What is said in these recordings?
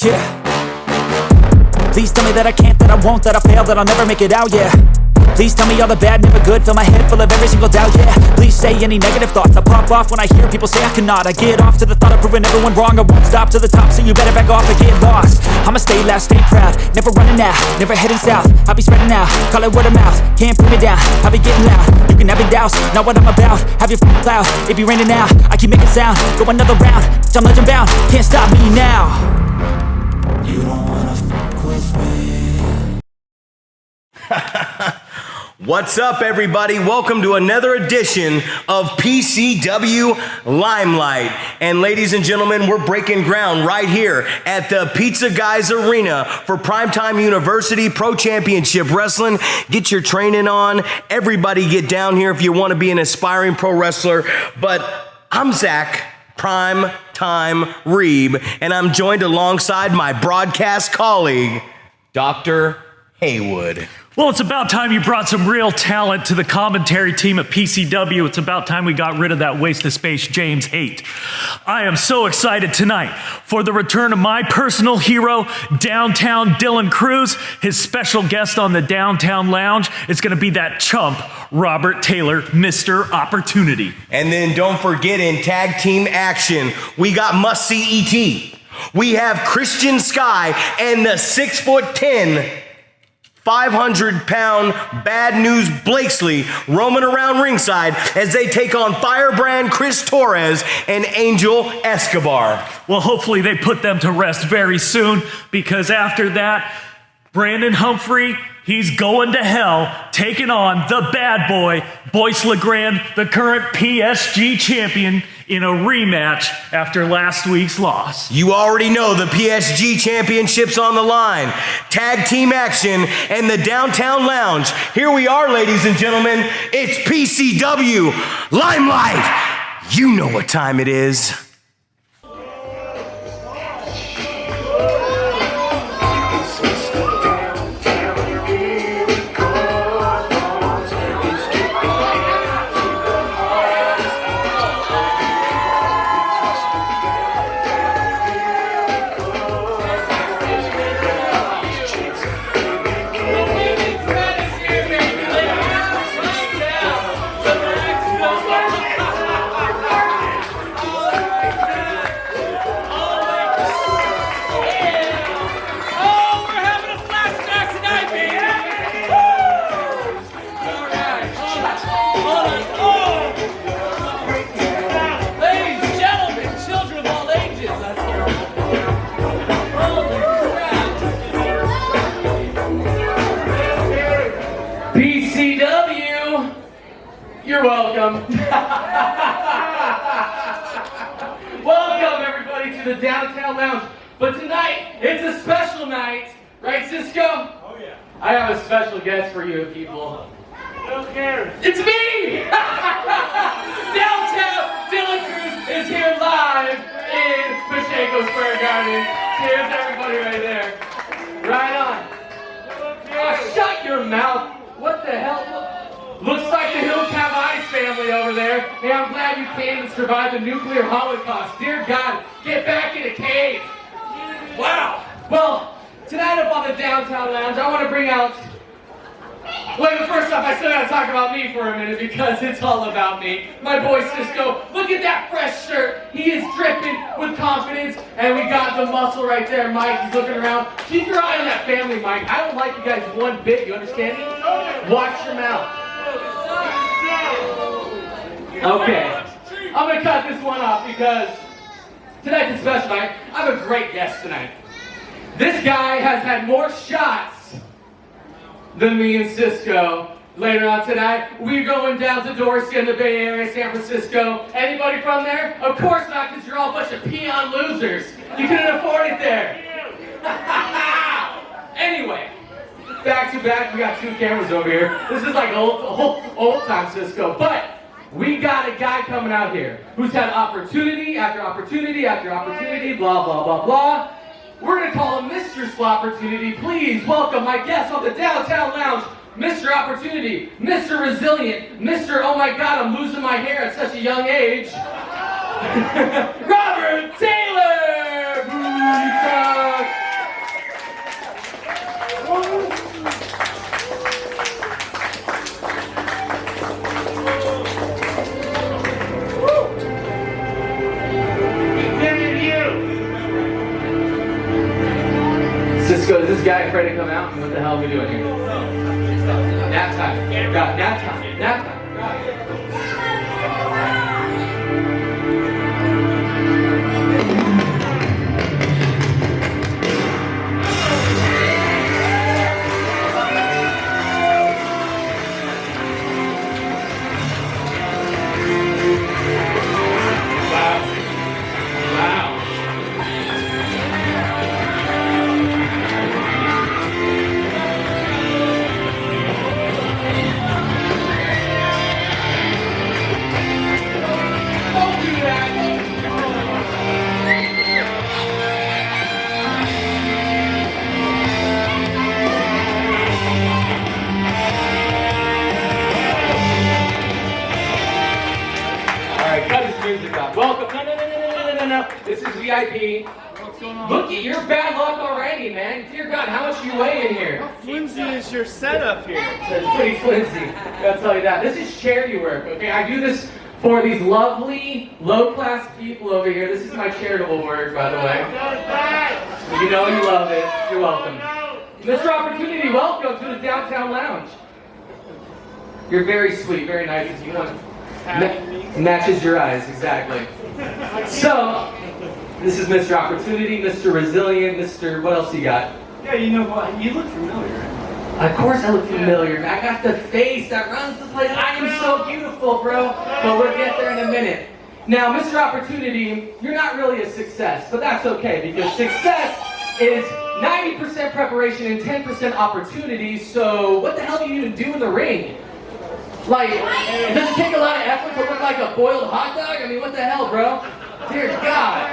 Yeah. Please tell me that I can't, that I won't, that I fail, that I'll never make it out, yeah. Please tell me all the bad, never good, fill my head full of every single doubt, yeah. Please say any negative thoughts, I pop off when I hear people say I cannot. I get off to the thought of proving everyone wrong, I won't stop to the top, so you better back off and get lost. I'ma stay loud, stay proud, never running out, never heading south. I'll be spreading out, call it word of mouth, can't put me down, I'll be getting loud. You can have your doubts, not what I'm about, have your f***ing cloud, it be raining now. I keep making sound, go another round, I'm legend bound, can't stop me now. You don't wanna fuck with me. What's up, everybody? Welcome to another edition of PCW Limelight. And ladies and gentlemen, we're breaking ground right here at the Pizza Guys Arena for Primetime University Pro Championship Wrestling. Get your training on. Everybody get down here if you want to be an aspiring pro wrestler. But I'm Zach, Prime Time Reeb, and I'm joined alongside my broadcast colleague, Dr. Heywood. Well, it's about time you brought some real talent to the commentary team at PCW. It's about time we got rid of that waste of space James hate. I am so excited tonight for the return of my personal hero, Downtown Dylan Cruz. His special guest on the Downtown Lounge is going to be that chump, Robert Taylor, Mr. Opportunity. And then don't forget, in tag team action, we got Must See ET. We have Christian Sky and the 6'10", 500-pound Bad News Blakesley roaming around ringside as they take on Firebrand, Chris Torres, and Angel Escabar. Well, hopefully they put them to rest very soon, because after that, Brandon Humphry, he's going to hell, taking on the bad boy, Boyce LeGrande, the current PSG champion, in a rematch after last week's loss. You already know the PSG Championship's on the line. Tag team action and the Downtown Lounge. Here we are, ladies and gentlemen. It's PCW Limelight. You know what time it is. PCW, you're welcome. Welcome, everybody, to the Downtown Lounge. But tonight, it's a special night. Right, Cisco? Oh, yeah. I have a special guest for you people. Who cares? It's me! Downtown Dylan Cruz is here live in Pacheco Square Garden. Cheers, everybody right there. Right on. Oh, shut your mouth. What the hell? Looks like the Hills Have Eyes family over there. Hey, I'm glad you came and survived the nuclear holocaust. Dear God, get back in a cave. Wow. Well, tonight up on the Downtown Lounge, I want to bring out... Wait, but first off, I still gotta talk about me for a minute because it's all about me. My boy Cisco, look at that fresh shirt. He is dripping with confidence, and we got the muscle right there. Mike, he's looking around. Keep your eye on that family, Mike. I don't like you guys one bit, you understand me? Watch your mouth. Okay, I'm gonna cut this one off because tonight's a special night. I have a great guest tonight. This guy has had more shots than me and Cisco. Later on tonight, we're going down to Dorsey in the Bay Area, San Francisco. Anybody from there? Of course not, because you're all a bunch of peon losers. You couldn't afford it there. Anyway, back to back, we got two cameras over here. This is like old time Cisco, but we got a guy coming out here who's had opportunity after opportunity after opportunity, blah, blah, blah, blah. We're going to call him Mr. Slopportunity. Please welcome my guest on the Downtown Lounge, Mr. Opportunity, Mr. Resilient, Mr. Oh my God, I'm losing my hair at such a young age, Robert Taylor! Cisco, is this guy afraid to come out? What the hell are we doing here? Nap time. Got nap time. Nap time. Welcome. No. This is VIP. What's going on? Look at your bad luck already, man. Dear God, how much you weigh in here? How flimsy is your setup here? It's pretty flimsy. I'll tell you that. This is charity work, okay? I do this for these lovely, low-class people over here. This is my charitable work, by the way. You know you love it. You're welcome. Mr. Opportunity, welcome to the Downtown Lounge. You're very sweet, very nice. As you want. Matches your eyes, exactly. So, this is Mr. Opportunity, Mr. Resilient, Mr. What else you got? Yeah, you know what? You look familiar. Of course I look familiar. I got the face that runs the place. I am so beautiful, bro. But we'll get there in a minute. Now, Mr. Opportunity, you're not really a success, but that's okay because success is 90% preparation and 10% opportunity. So, what the hell do you even do in the ring? Like, does it take a lot of effort to look like a boiled hot dog? I mean, what the hell, bro? Dear God.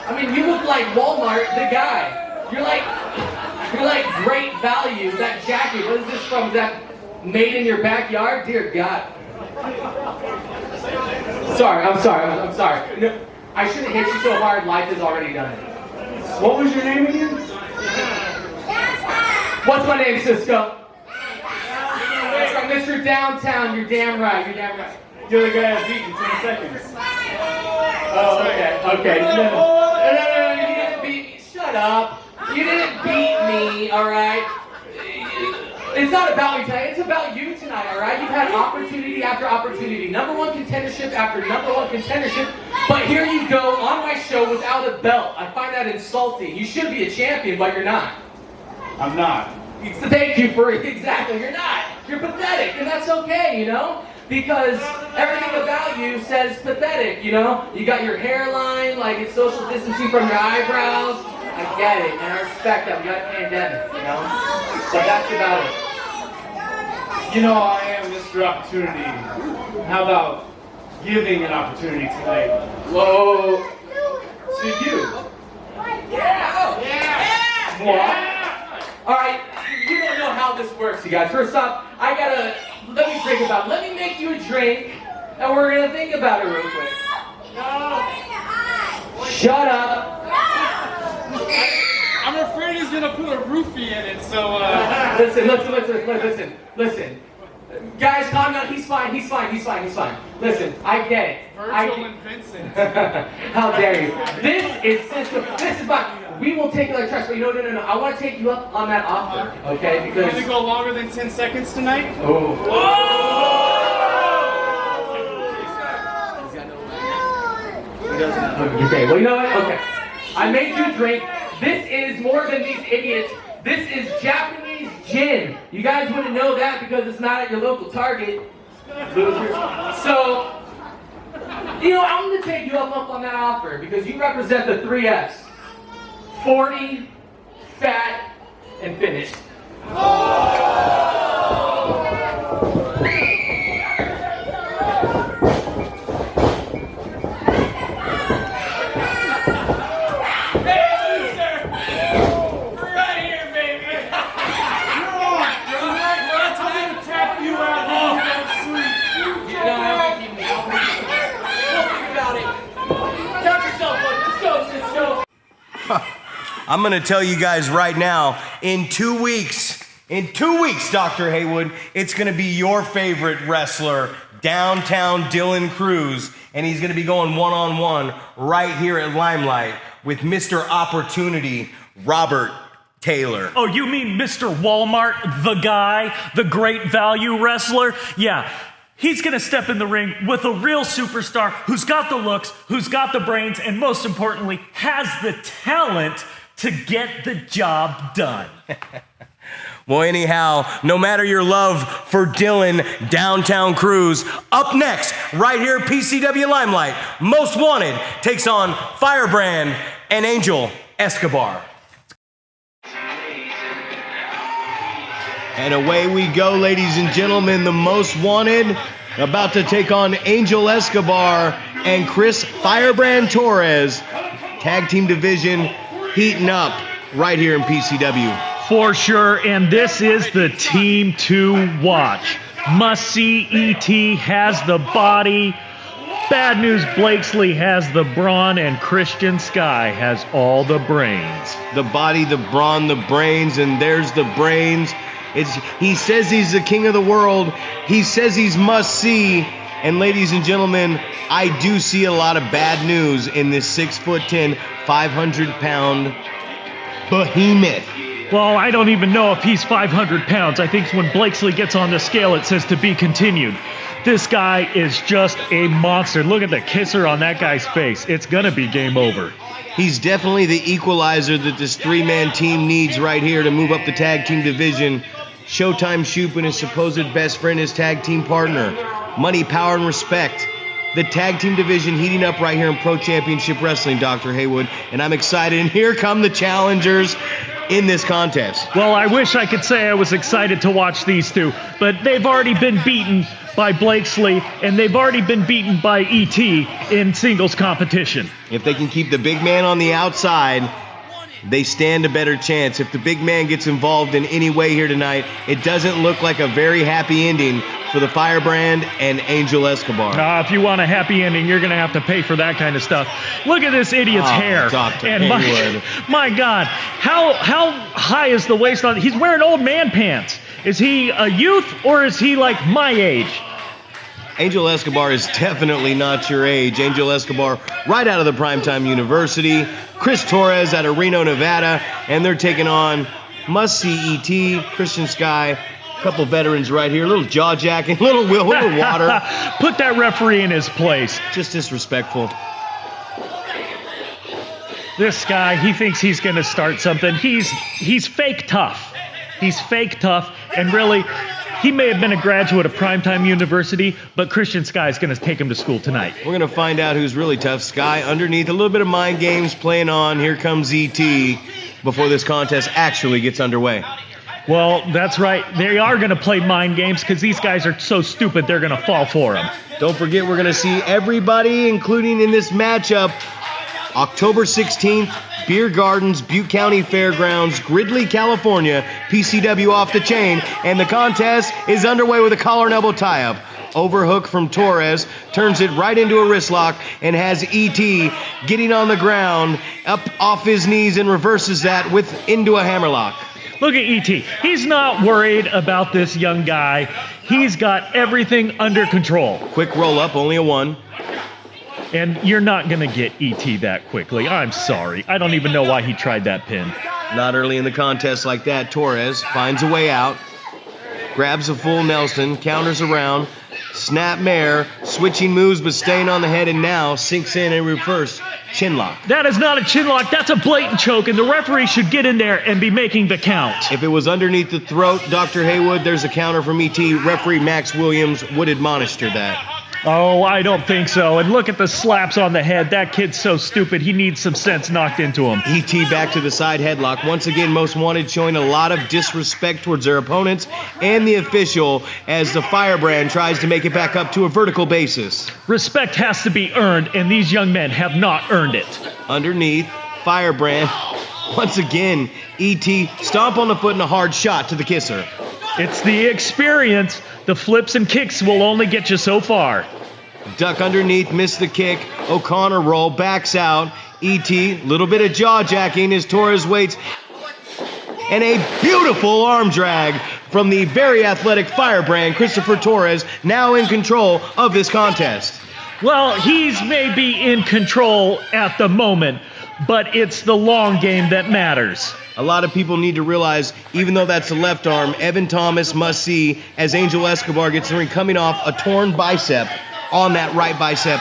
I mean, you look like Walmart, the guy. You're like great value. That jacket, what is this from? Is that made in your backyard? Dear God. I'm sorry. No, I shouldn't hit you so hard. Life is already done. What was your name again? What's my name, Cisco? Mr. Downtown, you're damn right. You're the guy I beat in 10 seconds. Oh, okay. No, you didn't beat me. Shut up. You didn't beat me, alright? It's not about me tonight, it's about you tonight, alright? You've had opportunity after opportunity, number one contendership after number one contendership, but here you go on my show without a belt. I find that insulting. You should be a champion, but you're not. I'm not. Thank you for exactly. You're not. You're pathetic, and that's okay, you know? Because everything about you says pathetic, you know? You got your hairline, like it's social distancing from your eyebrows. I get it, and I respect that. We got a pandemic, you know? But that's about it. You know, I am Mr. Opportunity. How about giving an opportunity tonight? Whoa. To you. Yeah. What? All right, you don't know how this works, you guys. First off, let me make you a drink, and we're gonna think about it real quick. No. Shut up. I'm afraid he's gonna put a roofie in it, so Listen. Guys, calm down. He's fine. Listen, I get it. Virgil and Vincent. How dare you? This is fine. We will take it like trash, but no. I want to take you up on that offer, okay? You're gonna go longer than 10 seconds tonight? Oh. Okay, well, you know what? Okay. I made you a drink. This is more than these idiots. This is Japanese gin. You guys wouldn't know that because it's not at your local Target. So, you know, I'm going to take you up on that offer because you represent the 3 Fs. 40, fat, and finished. I'm going to tell you guys right now, in 2 weeks, Dr. Heywood, it's going to be your favorite wrestler, Downtown Dylan Cruz, and he's going to be going one-on-one right here at Limelight with Mr. Opportunity, Robert Taylor. Oh, you mean Mr. Walmart, the guy, the great value wrestler? Yeah, he's gonna step in the ring with a real superstar who's got the looks, who's got the brains, and most importantly, has the talent to get the job done. Well, anyhow, no matter your love for Dylan Downtown Cruz, up next, right here at PCW Limelight, Most Wanted takes on Firebrand and Angel Escabar. And away we go, ladies and gentlemen. The Most Wanted about to take on Angel Escabar and Chris Firebrand Torres. Tag team division heating up right here in PCW. For sure, and this is the team to watch. Must see ET has the body. Bad news, Blakesley has the brawn, and Christian Sky has all the brains. The body, the brawn, the brains, and there's the brains. He says he's the king of the world. He says he's must-see. And ladies and gentlemen, I do see a lot of bad news in this 6'10", 500-pound behemoth. Well, I don't even know if he's 500 pounds. I think when Blakesley gets on the scale, it says to be continued. This guy is just a monster. Look at the kisser on that guy's face. It's going to be game over. He's definitely the equalizer that this three-man team needs right here to move up the tag team division. Showtime Shoop and his supposed best friend, his tag team partner. Money, power, and respect. The tag team division heating up right here in Pro Championship Wrestling, Dr. Heywood. And I'm excited. And here come the challengers in this contest. Well, I wish I could say I was excited to watch these two, but they've already been beaten by Blakesley, and they've already been beaten by ET in singles competition. If they can keep the big man on the outside, they stand a better chance. If the big man gets involved in any way here tonight, it doesn't look like a very happy ending for the Firebrand and Angel Escobar. If you want a happy ending, you're going to have to pay for that kind of stuff. Look at this idiot's hair. Dr. And Heywood. my God, how high is the waist on? He's wearing old man pants. Is he a youth or is he like my age? Angel Escobar is definitely not your age. Angel Escobar right out of the Primetime University. Chris Torres out of Reno, Nevada. And they're taking on must-see ET, Christian Sky. A couple veterans right here. A little jaw jacking, little water. Put that referee in his place. Just disrespectful. This guy, he thinks he's going to start something. He's fake tough. He's fake tough. And really, he may have been a graduate of Primetime University, but Christian Sky is going to take him to school tonight. We're going to find out who's really tough. Sky underneath, a little bit of mind games playing on. Here comes ET before this contest actually gets underway. Well, that's right. They are going to play mind games because these guys are so stupid they're going to fall for them. Don't forget, we're going to see everybody, including in this matchup, October 16th, Beer Gardens, Butte County Fairgrounds, Gridley, California, PCW Off the Chain, and the contest is underway with a collar and elbow tie-up. Overhook from Torres, turns it right into a wrist lock, and has ET getting on the ground, up off his knees, and reverses that into a hammerlock. Look at ET. He's not worried about this young guy. He's got everything under control. Quick roll-up, only a 1. And you're not going to get ET that quickly. I'm sorry. I don't even know why he tried that pin. Not early in the contest like that. Torres finds a way out, grabs a full Nelson, counters around, snap mare, switching moves but staying on the head, and now sinks in a reverse chin lock. That is not a chin lock. That's a blatant choke, and the referee should get in there and be making the count. If it was underneath the throat, Dr. Heywood, there's a counter from ET. Referee Max Williams would admonish that. Oh, I don't think so. And look at the slaps on the head. That kid's so stupid. He needs some sense knocked into him. ET back to the side headlock. Once again, Most Wanted showing a lot of disrespect towards their opponents and the official as the Firebrand tries to make it back up to a vertical basis. Respect has to be earned, and these young men have not earned it. Underneath, Firebrand. Once again, ET stomp on the foot and a hard shot to the kisser. It's the experience. The flips and kicks will only get you so far. Duck underneath, missed the kick. O'Connor roll, backs out. E.T., little bit of jaw jacking as Torres waits. And a beautiful arm drag from the very athletic Firebrand, Christopher Torres, now in control of this contest. Well, he's maybe in control at the moment, but it's the long game that matters. A lot of people need to realize, even though that's the left arm, Evan Thomas must see as Angel Escobar gets in the ring coming off a torn bicep on that right bicep.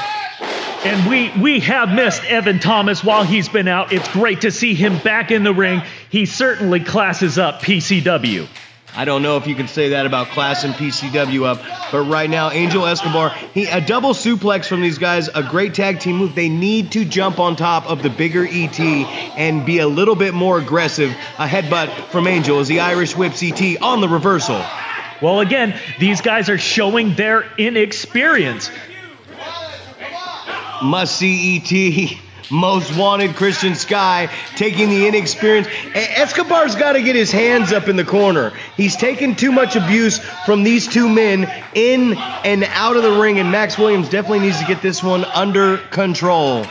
And we have missed Evan Thomas while he's been out. It's great to see him back in the ring. He certainly classes up PCW. I don't know if you can say that about classing PCW up, but right now, Angel Escobar, a double suplex from these guys, a great tag team move. They need to jump on top of the bigger ET and be a little bit more aggressive. A headbutt from Angel as the Irish whips ET on the reversal. Well, again, these guys are showing their inexperience. Must see ET. Most wanted Christian Sky taking the inexperience. Escobar's got to get his hands up in the corner. He's taken too much abuse from these two men in and out of the ring, and Max Williams definitely needs to get this one under control.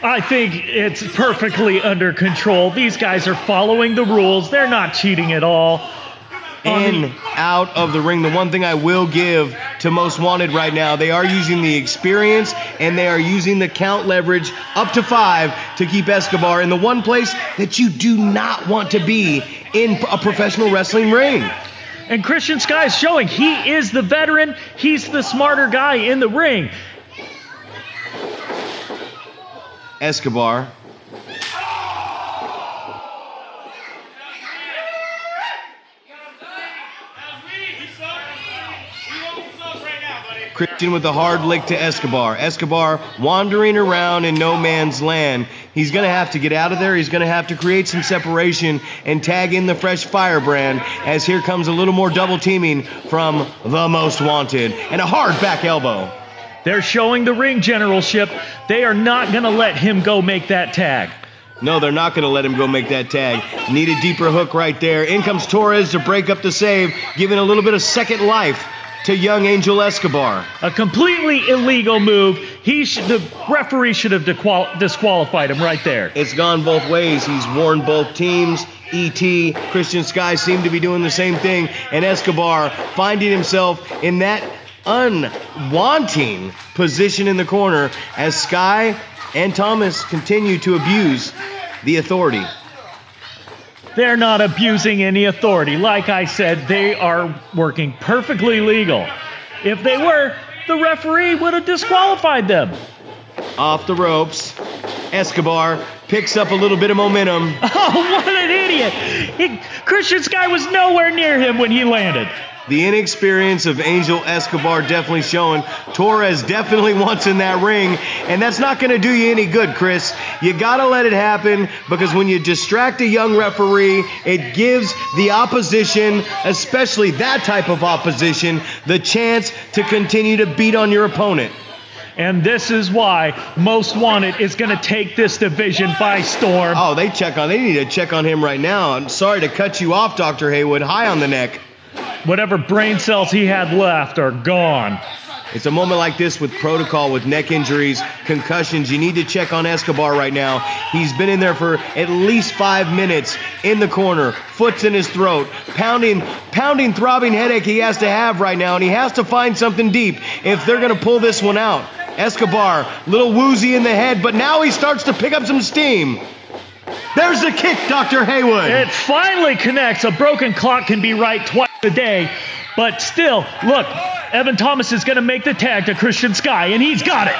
I think it's perfectly under control. These guys are following the rules. They're not cheating at all. Out of the ring. The one thing I will give to Most Wanted right now, they are using the experience and they are using the count leverage up to 5 to keep Escobar in the one place that you do not want to be in a professional wrestling ring. And Christian Sky is showing he is the veteran. He's the smarter guy in the ring. Escobar. Christian with a hard lick to Escobar. Escobar wandering around in no man's land. He's going to have to get out of there. He's going to have to create some separation and tag in the fresh Firebrand as here comes a little more double teaming from the Most Wanted. And a hard back elbow. They're showing the ring generalship. They are not going to let him go make that tag. No, they're not going to let him go make that tag. Need a deeper hook right there. In comes Torres to break up the save, giving a little bit of second life to young Angel Escobar. A completely illegal move. The referee should have disqualified him right there. It's gone both ways. He's warned both teams. E.T., Christian Sky seem to be doing the same thing. And Escobar finding himself in that unwanting position in the corner as Sky and Thomas continue to abuse the authority. They're not abusing any authority. Like I said, they are working perfectly legal. If they were, the referee would have disqualified them. Off the ropes. Escobar picks up a little bit of momentum. Oh, what an idiot! Christian Sky was nowhere near him when he landed. The inexperience of Angel Escobar definitely showing. Torres definitely wants in that ring, and that's not going to do you any good, Chris. You got to let it happen, because when you distract a young referee, it gives the opposition, especially that type of opposition, the chance to continue to beat on your opponent. And this is why Most Wanted is going to take this division by storm. Oh, they need to check on him right now. I'm sorry to cut you off, Dr. Heywood. High on the neck. Whatever brain cells he had left are gone. It's a moment like this with protocol, with neck injuries, concussions. You need to check on Escobar right now. He's been in there for at least 5 minutes in the corner, foot's in his throat, pounding, throbbing headache he has to have right now, and he has to find something deep if they're going to pull this one out. Escobar, little woozy in the head, but now he starts to pick up some steam. There's the kick, Dr. Heywood. It finally connects. A broken clock can be right twice a day. But still, look, Evan Thomas is going to make the tag to Christian Sky, and he's got it.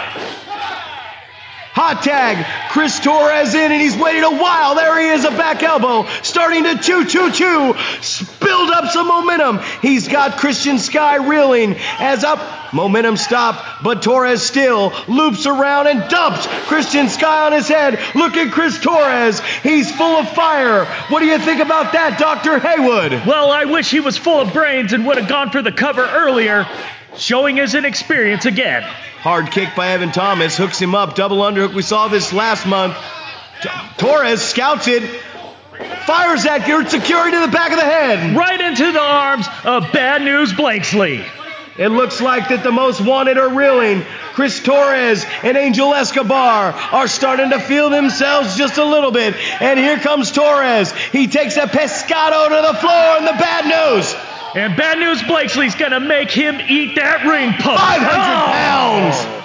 Hot tag, Chris Torres in, and he's waited a while. There he is, a back elbow, starting to chew. Spilled up some momentum. He's got Christian Sky reeling as up. Momentum stop, but Torres still loops around and dumps Christian Sky on his head. Look at Chris Torres. He's full of fire. What do you think about that, Dr. Heywood? Well, I wish he was full of brains and would have gone for the cover earlier, showing his inexperience again. Hard kick by Evan Thomas, hooks him up, double underhook. We saw this last month. Torres scouts it, fires that gear, security to the back of the head. Right into the arms of Bad News Blakesley. It looks like that the most wanted are reeling. Chris Torres and Angel Escabar are starting to feel themselves just a little bit. And here comes Torres. He takes a pescado to the floor and the bad news. And Bad News Blakesley's gonna make him eat that ring post. 500 pounds.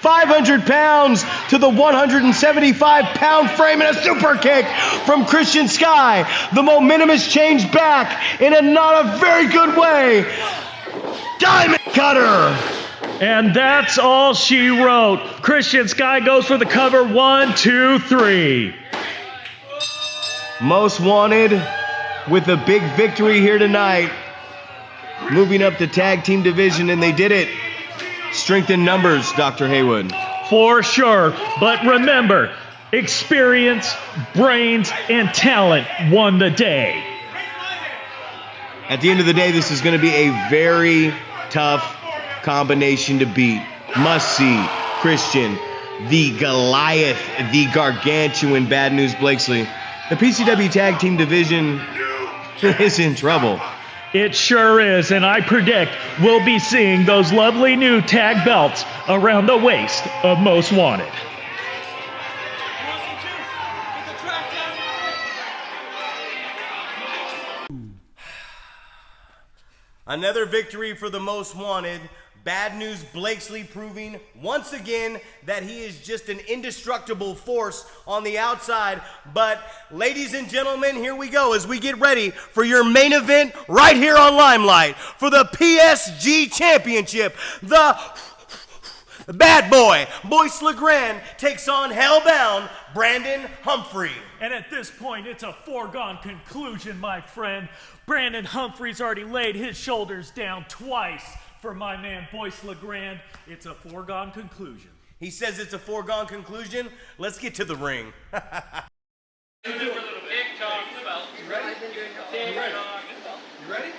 500 pounds to the 175-pound frame and a super kick from Christian Sky. The momentum has changed back in a not a very good way. Diamond cutter. And that's all she wrote. Christian Sky goes for the cover. 1, 2, 3. Most Wanted with a big victory here tonight. Moving up the tag team division, and they did it. Strength in numbers, Dr. Heywood. For sure. But remember, experience, brains, and talent won the day. At the end of the day, this is going to be a very tough combination to beat. Must see Christian, the Goliath, the gargantuan Bad News Blakesley. The PCW Tag Team Division is in trouble. It sure is, and I predict we'll be seeing those lovely new tag belts around the waist of Most Wanted. Another victory for the Most Wanted. Bad News Blakesley proving once again that he is just an indestructible force on the outside. But ladies and gentlemen, here we go as we get ready for your main event right here on Limelight for the PSG Championship. The Bad Boy Boyce LeGrande takes on Hellbound Brandon Humphry. And at this point, it's a foregone conclusion, my friend. Brandon Humphrey's already laid his shoulders down twice for my man Boyce LeGrande. It's a foregone conclusion. He says it's a foregone conclusion. Let's get to the ring. Big talk about. You ready? Big talk. You ready? Ready.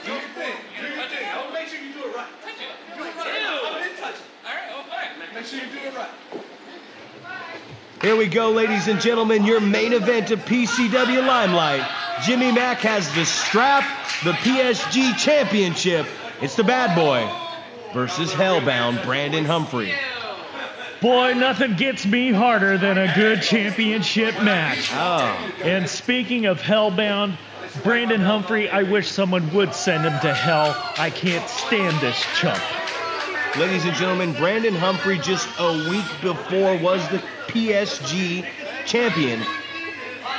Do your thing. Do your thing. I will make sure you do it right. Touch it. Do it right. I didn't touch it. All right. Oh, fine. Make sure you do it right. Here we go, ladies and gentlemen, your main event of PCW Limelight. Jimmy Mack has the strap, the PSG Championship. It's the Bad Boy versus Hellbound Brandon Humphry. Boy, nothing gets me harder than a good championship match. Oh. And speaking of Hellbound, Brandon Humphry, I wish someone would send him to hell. I can't stand this chump. Ladies and gentlemen, Brandon Humphry just a week before was the PSG champion.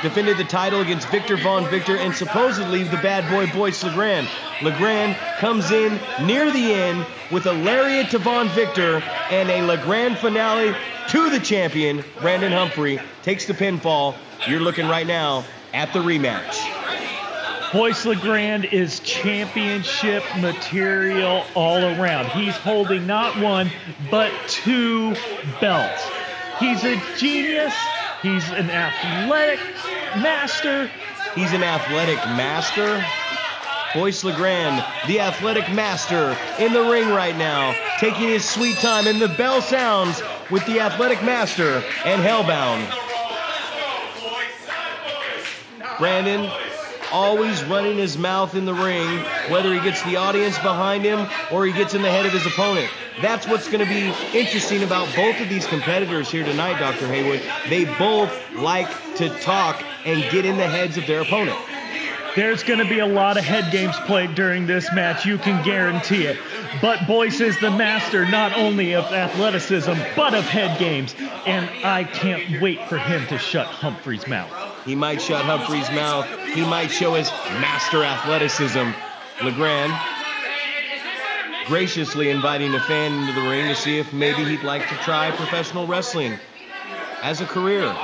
Defended the title against Victor Von Victor and supposedly the Bad Boy Boyce LeGrande. LeGrande comes in near the end with a lariat to Von Victor and a LeGrande finale to the champion. Brandon Humphry takes the pinfall. You're looking right now at the rematch. Boyce LeGrande is championship material all around. He's holding not one, but 2 belts. He's a genius. He's an athletic master. He's an athletic master. Boyce LeGrande, the athletic master, in the ring right now, taking his sweet time, and the bell sounds with the athletic master and Hellbound. Brandon always running his mouth in the ring, whether he gets the audience behind him or he gets in the head of his opponent. That's what's going to be interesting about both of these competitors here tonight, Dr. Heywood. They both like to talk and get in the heads of their opponent. There's going to be a lot of head games played during this match, you can guarantee it. But Boyce is the master not only of athleticism, but of head games. And I can't wait for him to shut Humphrey's mouth. He might shut Humphrey's mouth. He might show his master athleticism. LeGrande graciously inviting a fan into the ring to see if maybe he'd like to try professional wrestling as a career.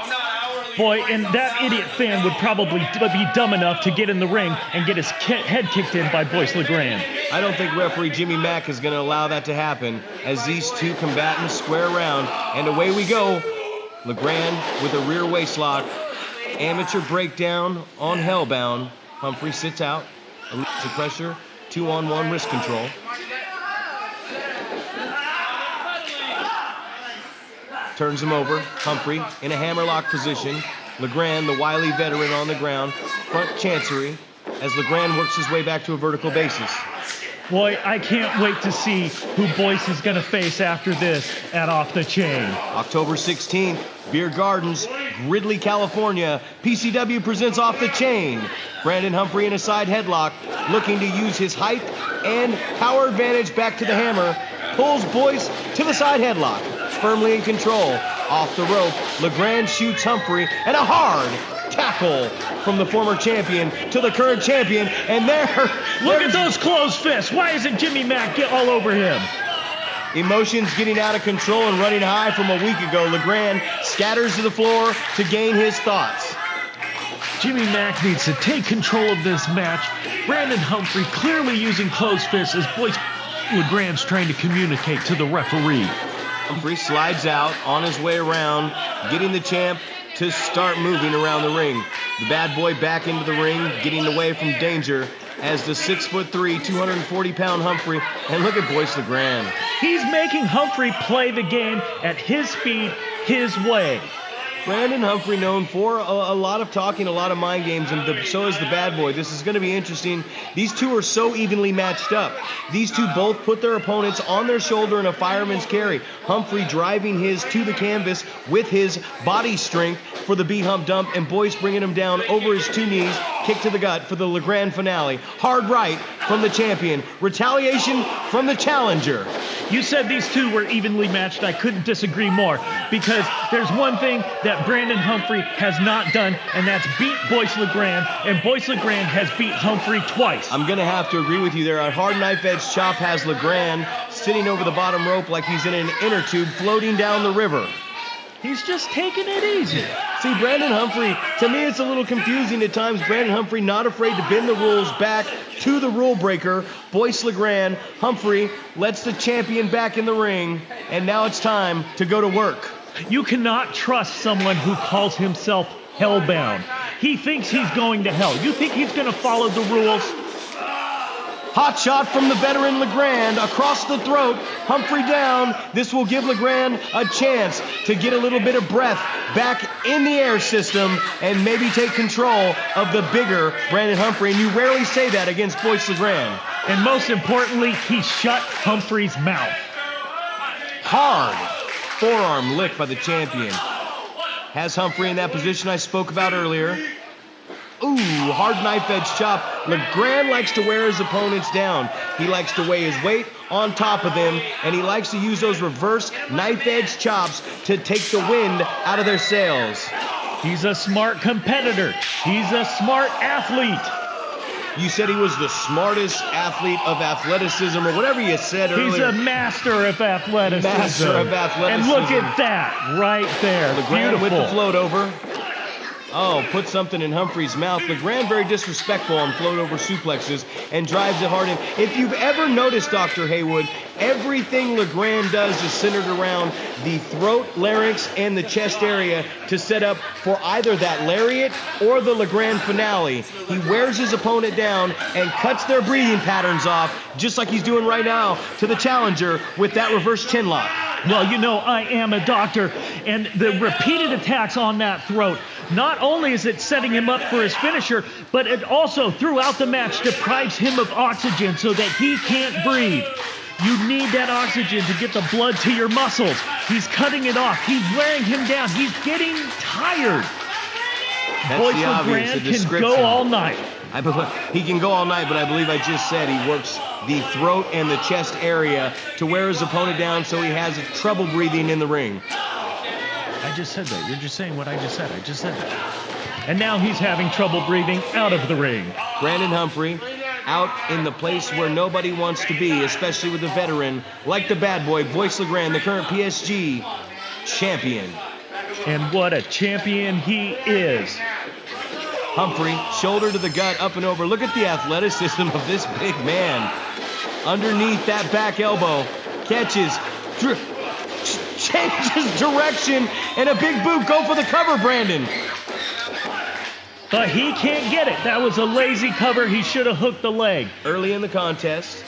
Boy, and that idiot fan would probably be dumb enough to get in the ring and get his head kicked in by Boyce LeGrande. I don't think referee Jimmy Mack is going to allow that to happen as these two combatants square around. And away we go. LeGrande with a rear waistlock. Amateur breakdown on Hellbound. Humphry sits out. Alleviates the pressure. 2-on-1 wrist control. Turns him over. Humphry in a hammerlock position. LeGrande, the wily veteran, on the ground. Front chancery as LeGrande works his way back to a vertical basis. Boy, I can't wait to see who Boyce is going to face after this at Off the Chain. October 16th, Beer Gardens, Gridley, California. PCW presents Off the Chain. Brandon Humphry in a side headlock, looking to use his height and power advantage back to the hammer. Pulls Boyce to the side headlock, firmly in control. Off the rope, LeGrande shoots Humphry, and a hard tackle from the former champion to the current champion, and Look at those closed fists. Why isn't Jimmy Mack get all over him? Emotions getting out of control and running high from a week ago. LeGrande scatters to the floor to gain his thoughts. Jimmy Mack needs to take control of this match. Brandon Humphry clearly using closed fists as Boy LeGrande's trying to communicate to the referee. Humphry slides out on his way around, getting the champ to start moving around the ring. The bad boy back into the ring, getting away from danger as the 6'3", 240-pound Humphry. And look at Boyce LeGrande. He's making Humphry play the game at his speed, his way. Brandon Humphry known for a lot of talking, a lot of mind games, and so is the bad boy. This is going to be interesting. These two are so evenly matched up. These two both put their opponents on their shoulder in a fireman's carry. Humphry driving his to the canvas with his body strength for the BHump dump, and Boyce bringing him down over his two knees, kick to the gut for the LeGrande finale. Hard right from the champion. Retaliation from the challenger. You said these two were evenly matched. I couldn't disagree more, because there's one thing that Brandon Humphry has not done, and that's beat Boyce LeGrande, and Boyce LeGrande has beat Humphry twice. I'm going to have to agree with you there. A hard knife edge chop has LeGrande sitting over the bottom rope like he's in an inner tube floating down the river. He's just taking it easy. See, Brandon Humphry, to me it's a little confusing at times. Brandon Humphry not afraid to bend the rules back to the rule breaker. Boyce LeGrande, Humphry lets the champion back in the ring, and now it's time to go to work. You cannot trust someone who calls himself Hellbound. He thinks he's going to hell. You think he's going to follow the rules? Hot shot from the veteran LeGrande across the throat. Humphry down. This will give LeGrande a chance to get a little bit of breath back in the air system and maybe take control of the bigger Brandon Humphry. And you rarely say that against Boyce LeGrande. And most importantly, he shut Humphry's mouth. Hard forearm lick by the champion. Has Humphry in that position I spoke about earlier. Ooh, hard knife edge chop. LeGrande likes to wear his opponents down. He likes to weigh his weight on top of them, and he likes to use those reverse knife edge chops to take the wind out of their sails. He's a smart competitor. He's a smart athlete. You said he was the smartest athlete of athleticism, or whatever you said earlier. He's a master of athleticism. Master of athleticism. And look at that right there. LeGrande Beautiful. with the float over. Oh, put something in Humphry's mouth. LeGrande very disrespectful on float over suplexes and drives it hard in. If you've ever noticed, Dr. Heywood, everything LeGrande does is centered around the throat, larynx, and the chest area to set up for either that lariat or the LeGrande finale. He wears his opponent down and cuts their breathing patterns off, just like he's doing right now to the challenger with that reverse chin lock. Well, you know, I am a doctor, and the repeated attacks on that throat, not only is it setting him up for his finisher, but it also, throughout the match, deprives him of oxygen so that he can't breathe. You need that oxygen to get the blood to your muscles. He's cutting it off. He's wearing him down. He's getting tired. Boyce LeGrande can go all night. He can go all night, but I believe I just said he works the throat and the chest area to wear his opponent down so he has trouble breathing in the ring. I just said that. You're just saying what I just said. I just said that. And now he's having trouble breathing out of the ring. Brandon Humphry out in the place where nobody wants to be, especially with a veteran like the bad boy, Boyce LeGrande, the current PSG champion. And what a champion he is. Humphry, shoulder to the gut, up and over. Look at the athleticism of this big man. Underneath that back elbow, catches, changes direction, and a big boot. Go for the cover, Brandon. But he can't get it. That was a lazy cover. He should have hooked the leg. Early in the contest,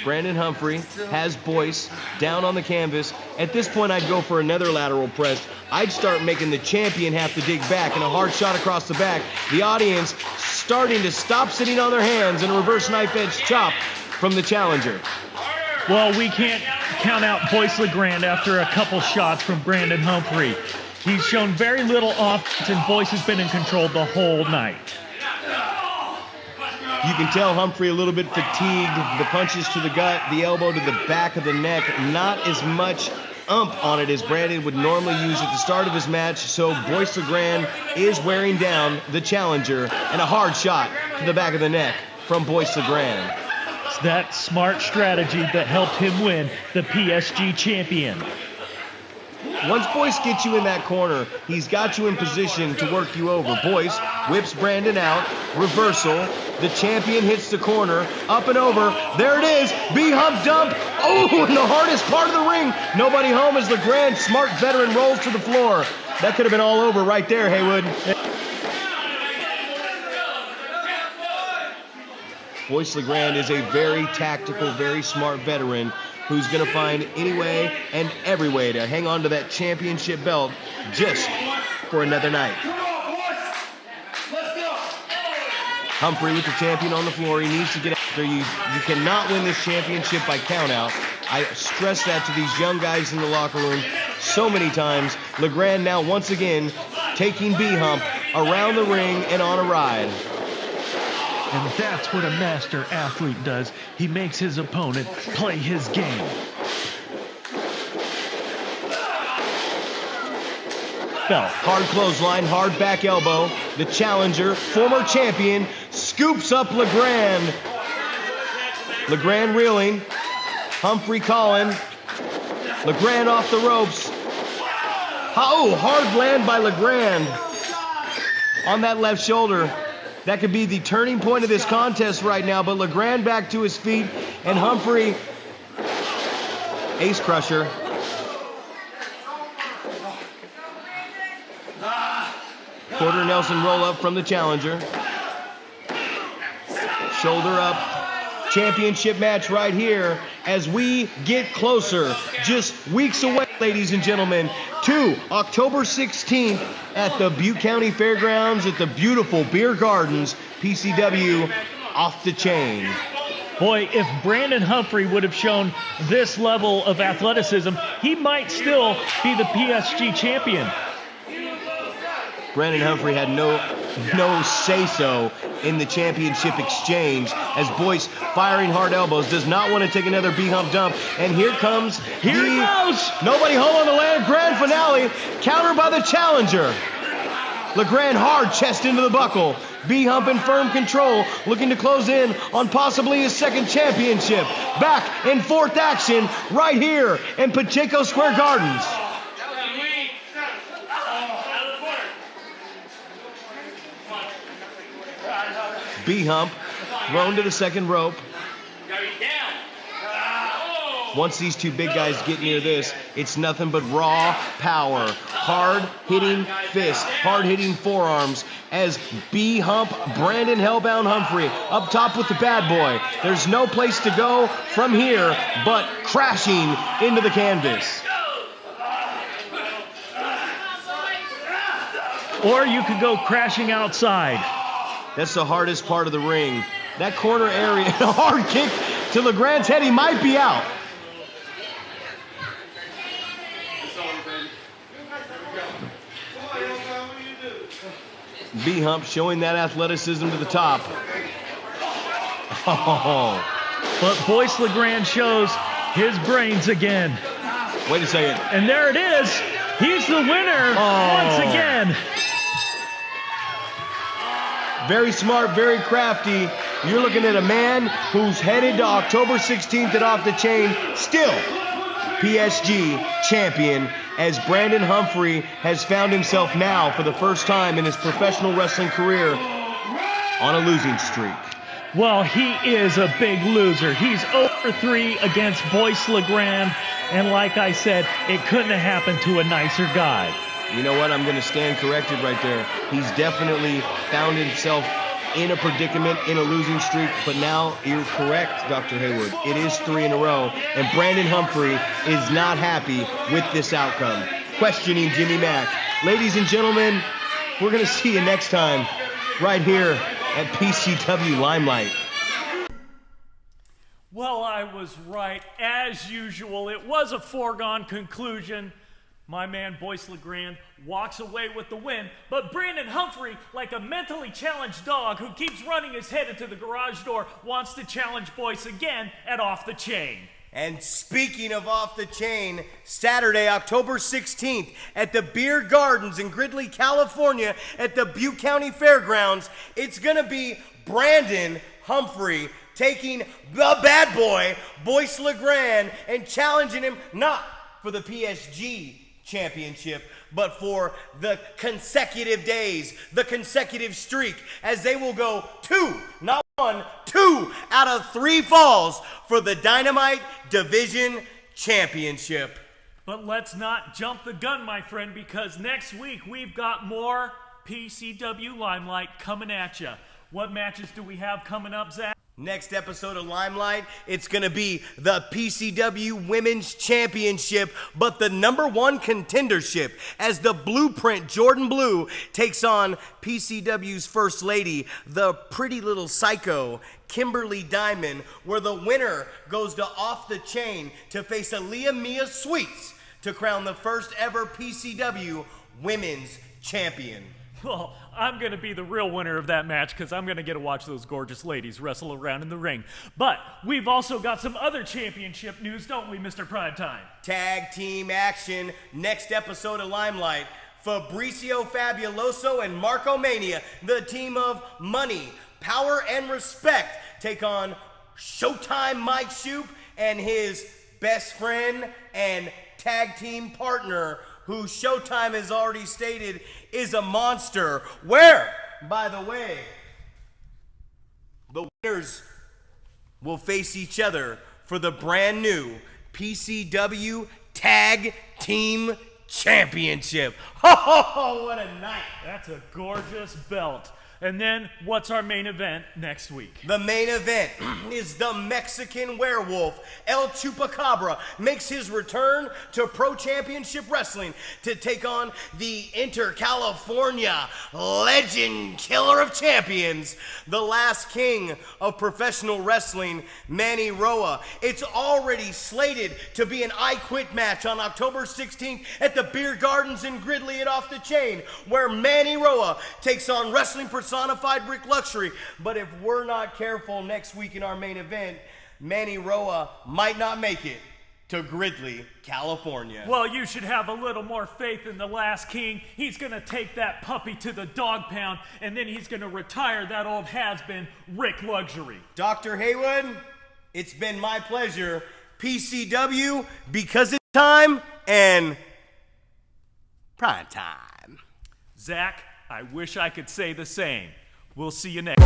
Brandon Humphry has Boyce down on the canvas. At this point, I'd go for another lateral press. I'd start making the champion have to dig back, and a hard shot across the back. The audience starting to stop sitting on their hands, and a reverse knife edge chop from the challenger. Well, we can't count out Boyce LeGrande after a couple shots from Brandon Humphry. He's shown very little offense, and Boyce has been in control the whole night. You can tell Humphry a little bit fatigued. The punches to the gut, the elbow to the back of the neck, not as much on it as Brandon would normally use at the start of his match, so Boyce LeGrande is wearing down the challenger, and a hard shot to the back of the neck from Boyce LeGrande. It's that smart strategy that helped him win the PSG champion. Once Boyce gets you in that corner, he's got you in position to work you over. Boyce whips Brandon out, reversal. The champion hits the corner, up and over. There it is, BHump dump. Oh, in the hardest part of the ring. Nobody home as LeGrande, smart veteran, rolls to the floor. That could have been all over right there, Heywood. Boyce LeGrande is a very tactical, very smart veteran who's going to find any way and every way to hang on to that championship belt just for another night. Humphry with the champion on the floor. He needs to get after you. You cannot win this championship by countout. I stress that to these young guys in the locker room so many times. LeGrande now once again taking BHump around the ring and on a ride. And that's what a master athlete does. He makes his opponent play his game. Fell. Hard clothesline, hard back elbow. The challenger, former champion, scoops up LeGrande. LeGrande reeling. Humphry calling. LeGrande off the ropes. Oh, hard land by LeGrande on that left shoulder. That could be the turning point of this contest right now, but LeGrande back to his feet, and Humphry, ace crusher. Quarter Nelson roll up from the challenger. Shoulder up. Championship match right here as we get closer, just weeks away, ladies and gentlemen, to October 16th at the Butte County Fairgrounds at the beautiful Beer Gardens. PCW off the chain. Boy, if Brandon Humphry would have shown this level of athleticism, he might still be the PSG champion. Brandon Humphry had no say-so in the championship exchange as Boyce, firing hard elbows, does not want to take another BHump dump. And here comes nobody home on the land grand finale, countered by the challenger. LeGrande hard chest into the buckle. BHump in firm control, looking to close in on possibly his second championship. Back in fourth action right here in Pacheco Square Gardens. BHump thrown to the second rope. Once these two big guys get near this, it's nothing but raw power. Hard-hitting fists, hard-hitting forearms as BHump Brandon Hellbound Humphry up top with the bad boy. There's no place to go from here but crashing into the canvas. Or you could go crashing outside. That's the hardest part of the ring. That corner area, a hard kick to LeGrande's head. He might be out. BHump showing that athleticism to the top. Oh. But Boyce LeGrande shows his brains again. Wait a second. And there it is. He's the winner once again. Very smart, very crafty. You're looking at a man who's headed to October 16th at Off the Chain, still PSG champion, as Brandon Humphry has found himself now for the first time in his professional wrestling career on a losing streak. Well, he is a big loser. He's 0-3 against Boyce LeGrande, and like I said, it couldn't have happened to a nicer guy. You know what? I'm going to stand corrected right there. He's definitely found himself in a predicament, in a losing streak, but now you're correct, Dr. Heywood. It is 3 in a row, and Brandon Humphry is not happy with this outcome. Questioning Jimmy Mack. Ladies and gentlemen, we're going to see you next time right here at PCW Limelight. Well, I was right. As usual, it was a foregone conclusion. My man, Boyce LeGrande, walks away with the win, but Brandon Humphry, like a mentally challenged dog who keeps running his head into the garage door, wants to challenge Boyce again at Off the Chain. And speaking of Off the Chain, Saturday, October 16th at the Beer Gardens in Gridley, California at the Butte County Fairgrounds, it's going to be Brandon Humphry taking the bad boy, Boyce LeGrande, and challenging him not for the PSG Championship, but for the consecutive days, the consecutive streak, as they will go not one, two out of 3 falls for the Dynamite Division Championship. But let's not jump the gun, my friend, because next week we've got more PCW Limelight coming at you. What matches do we have coming up, Zach? Next episode of Limelight, it's going to be the PCW Women's Championship, but the #1 contendership, as the Blueprint Jordan Blue takes on PCW's First Lady, the pretty little psycho Kimberly Diamond, where the winner goes to Off the Chain to face Aaliyah Mia Sweets to crown the first ever PCW Women's Champion. Well, I'm going to be the real winner of that match because I'm going to get to watch those gorgeous ladies wrestle around in the ring. But we've also got some other championship news, don't we, Mr. Primetime? Tag team action, next episode of Limelight. Fabricio Fabuloso and Marco Mania, the team of Money, Power, and Respect, take on Showtime Mike Shoop and his best friend and tag team partner, who Showtime has already stated is a monster. Where, by the way, the winners will face each other for the brand new PCW Tag Team Championship. Oh, what a night. That's a gorgeous belt. And then, what's our main event next week? The main event is the Mexican werewolf. El Chupacabra makes his return to Pro Championship Wrestling to take on the Inter-California Legend Killer of Champions, the last king of professional wrestling, Manny Roa. It's already slated to be an I Quit match on October 16th at the Beer Gardens in Gridley at Off the Chain, where Manny Roa takes on wrestling personified Rick Luxury. But if we're not careful next week in our main event, Manny Roa might not make it to Gridley, California. Well, you should have a little more faith in the last king. He's going to take that puppy to the dog pound, and then he's going to retire that old has-been Rick Luxury. Dr. Heywood, it's been my pleasure. PCW, because it's time, and prime time. Zach, I wish I could say the same. We'll see you next.